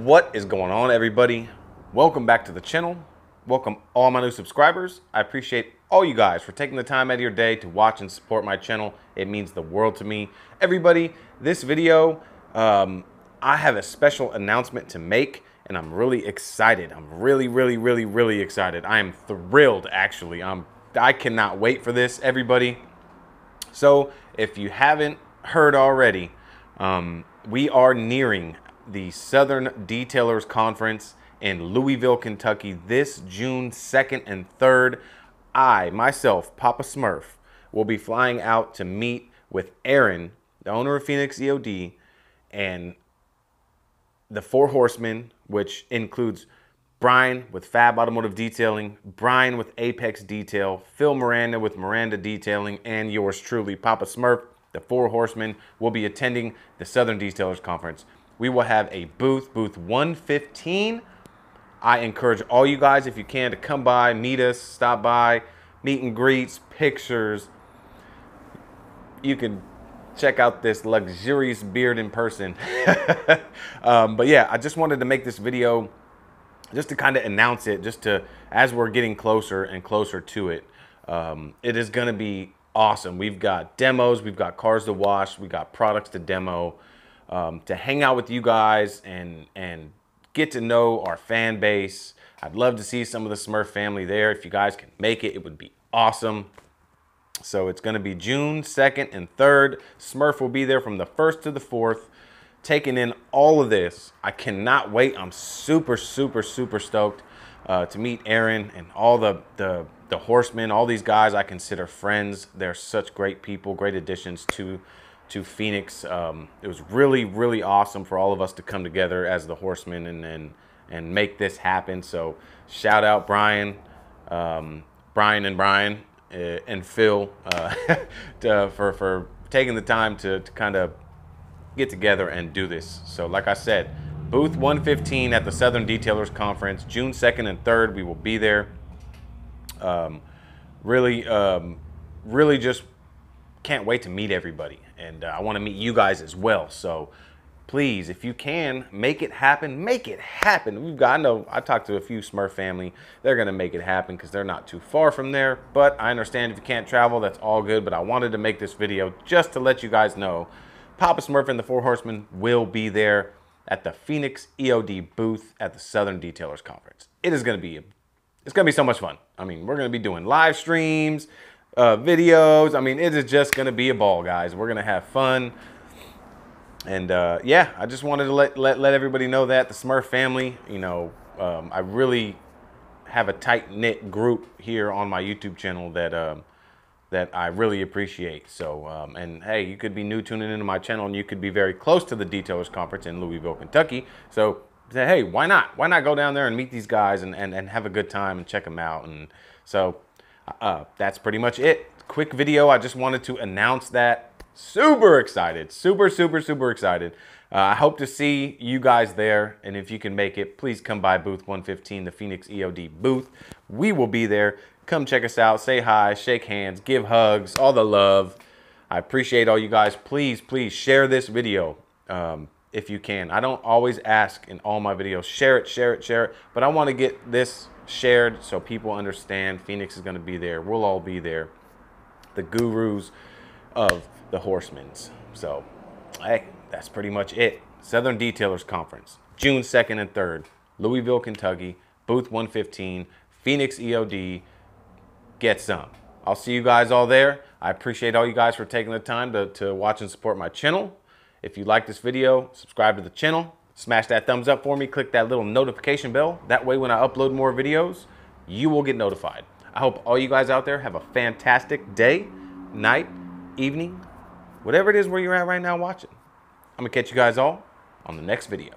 What is going on, everybody? Welcome back to the channel. Welcome all my new subscribers. I appreciate all you guys for taking the time out of your day to watch and support my channel. It means the world to me. Everybody, this video, I have a special announcement to make, and I'm really excited. I'm really excited. I am thrilled, actually. I cannot wait for this, everybody. So if you haven't heard already, we are nearing the Southern Detailers Conference in Louisville, Kentucky this June 2nd and 3rd. I, myself, Papasmurf, will be flying out to meet with Aaron, the owner of Phoenix EOD, and the four horsemen, which includes Brian with FAB Automotive Detailing, Brian with Apex Detail, Phil Miranda with Miranda Detailing, and yours truly, Papasmurf. The four horsemen will be attending the Southern Detailers Conference. We will have a booth 115. I encourage all you guys, if you can, to come by, meet us, stop by, meet and greets, pictures. You can check out this luxurious beard in person. But yeah, I just wanted to make this video just to kind of announce it, just to, as we're getting closer and closer to it. It is going to be awesome. We've got demos, we've got cars to wash, we got products to demo, to hang out with you guys and get to know our fan base. I'd love to see some of the Smurf family there. If you guys can make it, it would be awesome. So it's going to be June 2nd and 3rd. Smurf will be there from the 1st to the 4th, taking in all of this. I cannot wait. I'm super stoked to meet Aaron and all the horsemen. All these guys I consider friends. They're such great people, great additions to Phoenix. It was really awesome for all of us to come together as the horsemen and make this happen. So shout out Brian and Phil for taking the time to kind of get together and do this. So like I said, booth 115 at the Southern Detailers Conference, June 2nd and 3rd. We will be there. Really just can't wait to meet everybody, and I want to meet you guys as well. So please, if you can, make it happen. Make it happen. I know I talked to a few Smurf family. They're gonna make it happen because they're not too far from there. But I understand if you can't travel, that's all good. But I wanted to make this video just to let you guys know, Papasmurf and the Four Horsemen will be there at the Phoenix EOD booth at the Southern Detailers Conference. It's gonna be so much fun. I mean, we're gonna be doing live streams, videos. I mean, it is just gonna be a ball, guys. We're gonna have fun. And yeah, I just wanted to let everybody know that the Smurf family, you know, I really have a tight-knit group here on my YouTube channel that I really appreciate. So, and hey, you could be new tuning into my channel and you could be very close to the Detailers Conference in Louisville, Kentucky. So say, hey, why not? Why not go down there and meet these guys and have a good time and check them out? And so that's pretty much it. Quick video. I just wanted to announce that. Super excited. Super excited. I hope to see you guys there. And if you can make it, please come by booth 115, the Phoenix EOD booth. We will be there. Come check us out. Say hi, shake hands, give hugs, all the love. I appreciate all you guys. Please share this video if you can. I don't always ask in all my videos, share it. But I want to get this shared so people understand Phoenix is going to be there. We'll all be there. The gurus of the horsemen. So, hey, that's pretty much it. Southern Detailers Conference, June 2nd and 3rd, Louisville, Kentucky, booth 115, Phoenix EOD. Get some. I'll see you guys all there. I appreciate all you guys for taking the time to watch and support my channel. If you like this video, subscribe to the channel. Smash that thumbs up for me. Click that little notification bell. That way when I upload more videos, you will get notified. I hope all you guys out there have a fantastic day, night, evening, whatever it is where you're at right now watching. I'm going to catch you guys all on the next video.